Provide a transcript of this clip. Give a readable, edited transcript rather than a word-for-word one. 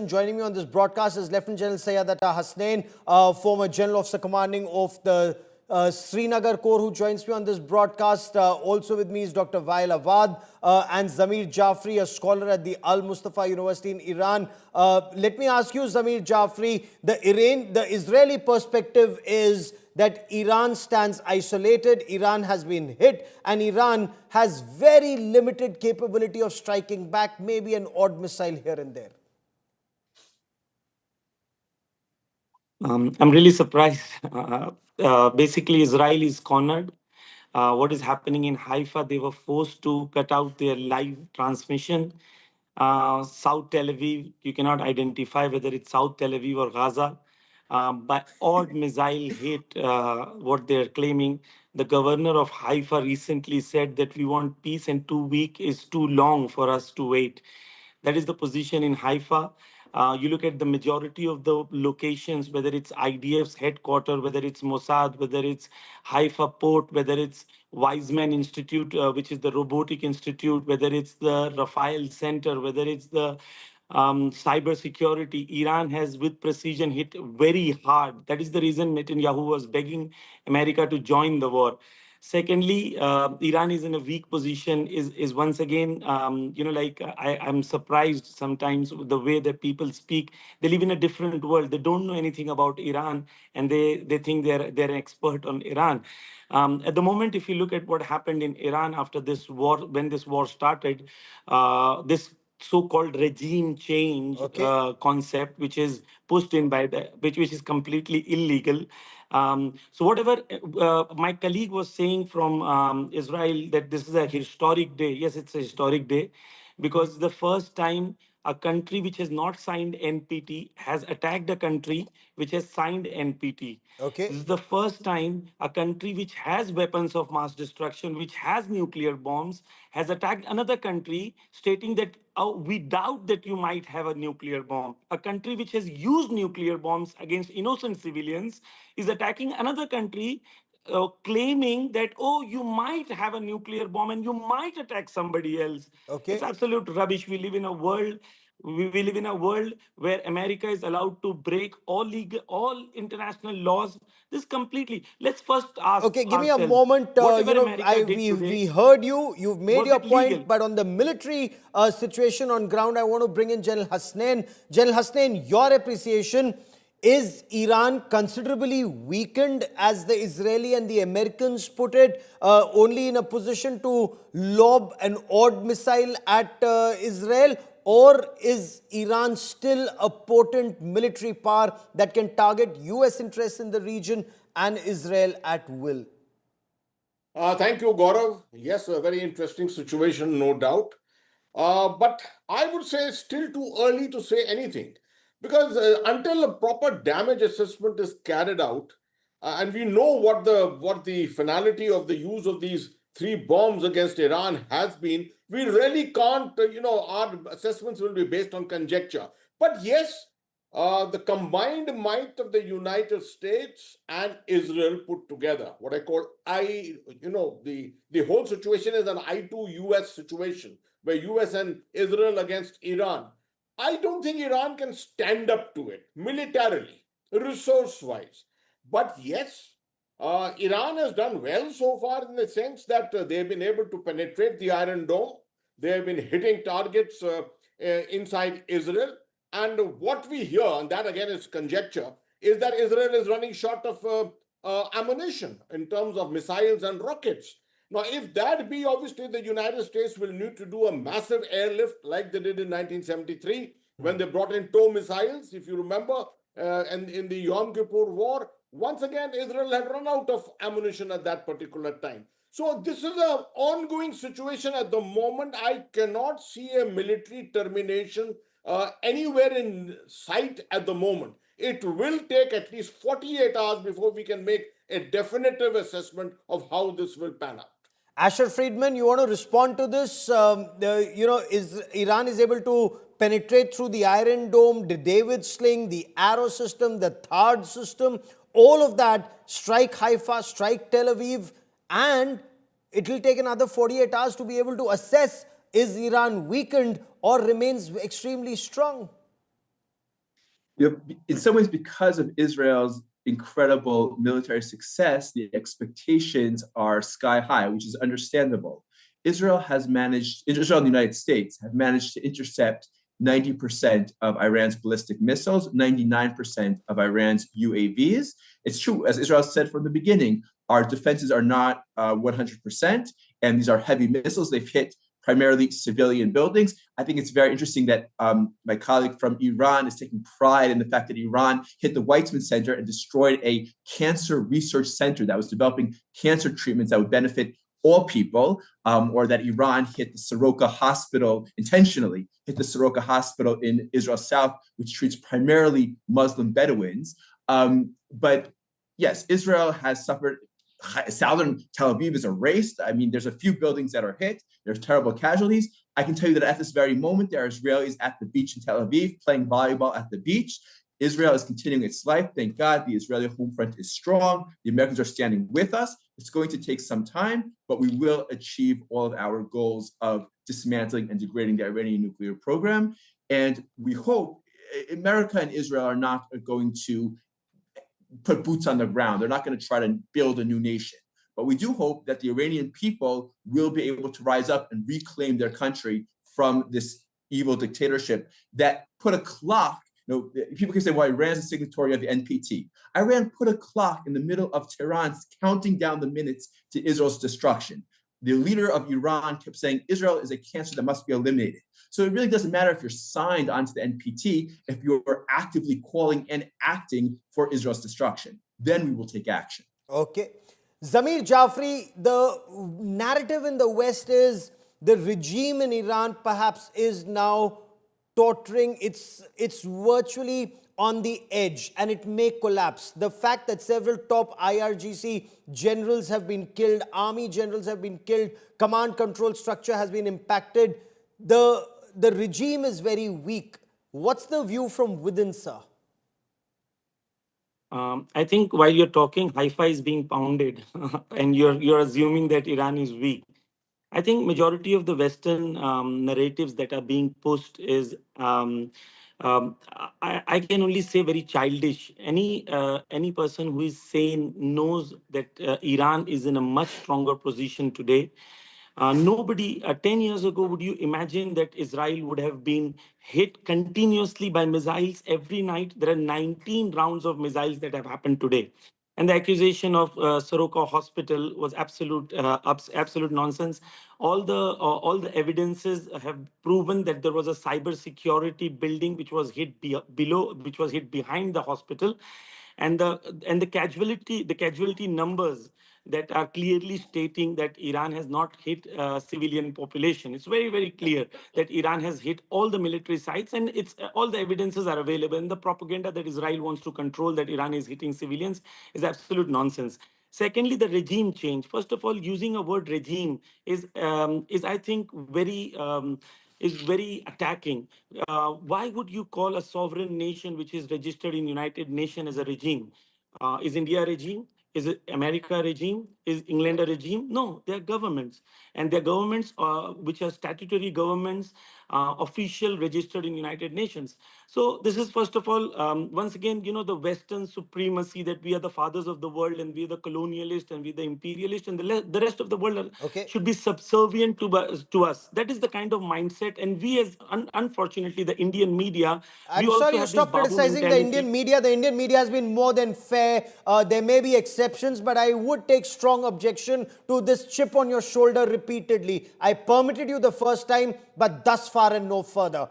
person joining me on this broadcast is Lieutenant General Sayyadat Hasnain, former General Officer Commanding of the Srinagar Corps, who joins me on this broadcast. Also with me is Dr. Wael Awad and Zamir Jafri, a scholar at the Al Mustafa University in Iran. Let me ask you, Zamir Jafri, the Israeli perspective is that Iran stands isolated, Iran has been hit, and Iran has very limited capability of striking back, maybe an odd missile here and there. I'm really surprised. Basically, Israel is cornered. What is happening in Haifa? They were forced to cut out their live transmission. South Tel Aviv, you cannot identify whether it's South Tel Aviv or Gaza. By odd missile hit, what they're claiming. The governor of Haifa recently said that we want peace and 2 weeks is too long for us to wait. That is the position in Haifa. You look at the majority of the locations, whether it's IDF's headquarters, whether it's Mossad, whether it's Haifa port, whether it's Weizmann Institute, which is the robotic institute, whether it's the Rafael Center, whether it's the cyber security, Iran has with precision hit very hard. That is the reason Netanyahu was begging America to join the war. Secondly, Iran is in a weak position. Is once again, I'm surprised sometimes with the way that people speak. They live in a different world. They don't know anything about Iran, and they think they're an expert on Iran. At the moment, if you look at what happened in Iran after this war, when this war started, this so-called regime change concept, which is pushed in by which is completely illegal. So whatever my colleague was saying from Israel, that this is a historic day. Yes, it's a historic day because the first time a country which has not signed NPT has attacked a country which has signed NPT. Okay. This is the first time a country which has weapons of mass destruction, which has nuclear bombs, has attacked another country, stating that we doubt that you might have a nuclear bomb. A country which has used nuclear bombs against innocent civilians is attacking another country, claiming that, oh, you might have a nuclear bomb and you might attack somebody else. It's Okay. absolute rubbish. We live in a world. We live in a world where America is allowed to break all international laws. This completely. Let's first ask Okay, give me a ourselves: moment. whatever America did today, We heard you. You've made was your it legal? point, but on the military situation on ground, I want to bring in General Hasnain. General Hasnain, your appreciation. Is Iran considerably weakened, as the Israeli and the Americans put it, only in a position to lob an odd missile at Israel? Or is Iran still a potent military power that can target US interests in the region and Israel at will? Thank you, Gaurav. Yes, a very interesting situation, no doubt. But I would say it's still too early to say anything because until a proper damage assessment is carried out, and we know what the finality of the use of these three bombs against Iran has been, we really can't. Our assessments will be based on conjecture. But yes, the combined might of the United States and Israel put together, what I call the whole situation is an I2 US situation where US and Israel against Iran. I don't think Iran can stand up to it militarily, resource wise. But yes, Iran has done well so far in the sense that they've been able to penetrate the Iron Dome. They have been hitting targets inside Israel. And what we hear, and that again is conjecture, is that Israel is running short of ammunition in terms of missiles and rockets. Now, if that be, obviously, the United States will need to do a massive airlift like they did in 1973 when they brought in TOW missiles, if you remember, and in the Yom Kippur War. Once again, Israel had run out of ammunition at that particular time. So this is an ongoing situation at the moment. I cannot see a military termination anywhere in sight at the moment. It will take at least 48 hours before we can make a definitive assessment of how this will pan out. Asher Friedman, you want to respond to this? Is Iran is able to penetrate through the Iron Dome, the David Sling, the Arrow system, the THAAD system, all of that, strike Haifa, strike Tel Aviv, and it will take another 48 hours to be able to assess, is Iran weakened or remains extremely strong? In some ways, because of Israel's incredible military success, the expectations are sky high, which is understandable. Israel and the United States have managed to intercept 90% of Iran's ballistic missiles, 99% of Iran's UAVs. It's true, as Israel said from the beginning, our defenses are not 100%, and these are heavy missiles. They've hit primarily civilian buildings. I think it's very interesting that my colleague from Iran is taking pride in the fact that Iran hit the Weizmann Center and destroyed a cancer research center that was developing cancer treatments that would benefit all people, or that Iran hit the Soroka Hospital intentionally, hit the Soroka Hospital in Israel South, which treats primarily Muslim Bedouins. But yes, Israel has suffered. Southern Tel Aviv is erased. I mean, there's a few buildings that are hit. There's terrible casualties. I can tell you that at this very moment, there are Israelis at the beach in Tel Aviv playing volleyball at the beach. Israel is continuing its life. Thank God the Israeli home front is strong. The Americans are standing with us. It's going to take some time, but we will achieve all of our goals of dismantling and degrading the Iranian nuclear program. And we hope America and Israel are not going to put boots on the ground. They're not going to try to build a new nation. But we do hope that the Iranian people will be able to rise up and reclaim their country from this evil dictatorship that put a clock. People can say, well, Iran's a signatory of the NPT. Iran put a clock in the middle of Tehran counting down the minutes to Israel's destruction. The leader of Iran kept saying Israel is a cancer that must be eliminated. So it really doesn't matter if you're signed onto the NPT, if you're actively calling and acting for Israel's destruction. Then we will take action. Okay. Zamir Jafri, the narrative in the West is the regime in Iran perhaps is now tottering. It's virtually on the edge and it may collapse. The fact that several top IRGC generals have been killed, army generals have been killed, command control structure has been impacted. The regime is very weak. What's the view from within, sir? I think while you're talking, Haifa is being pounded, and you're assuming that Iran is weak. I think majority of the Western narratives that are being pushed is I can only say very childish. Any person who is sane knows that Iran is in a much stronger position today. Nobody, 10 years ago, would you imagine that Israel would have been hit continuously by missiles every night? There are 19 rounds of missiles that have happened today. And the accusation of Soroka Hospital was absolute nonsense. All the evidences have proven that there was a cyber security building which was hit below, which was hit behind the hospital, and the casualty numbers that are clearly stating that Iran has not hit civilian population. It's very, very clear that Iran has hit all the military sites, and it's all the evidences are available. And the propaganda that Israel wants to control that Iran is hitting civilians is absolute nonsense. Secondly, the regime change. First of all, using a word regime is I think very attacking. Why would you call a sovereign nation which is registered in United Nations as a regime? Is India a regime? Is it America a regime? Is England a regime? No, they're governments. And they're governments which are statutory governments, official registered in United Nations. So this is, first of all, once again, the Western supremacy that we are the fathers of the world and we're the colonialist and we're the imperialist and the rest of the world Okay. should be subservient to us. That is the kind of mindset. And we as, unfortunately, the Indian media, we I'm also sorry you have this stop Babu criticizing the mentality. Indian media. The Indian media has been more than fair. There may be exceptions, but I would take strong objection to this chip on your shoulder repeatedly. I permitted you the first time, but thus far and no further.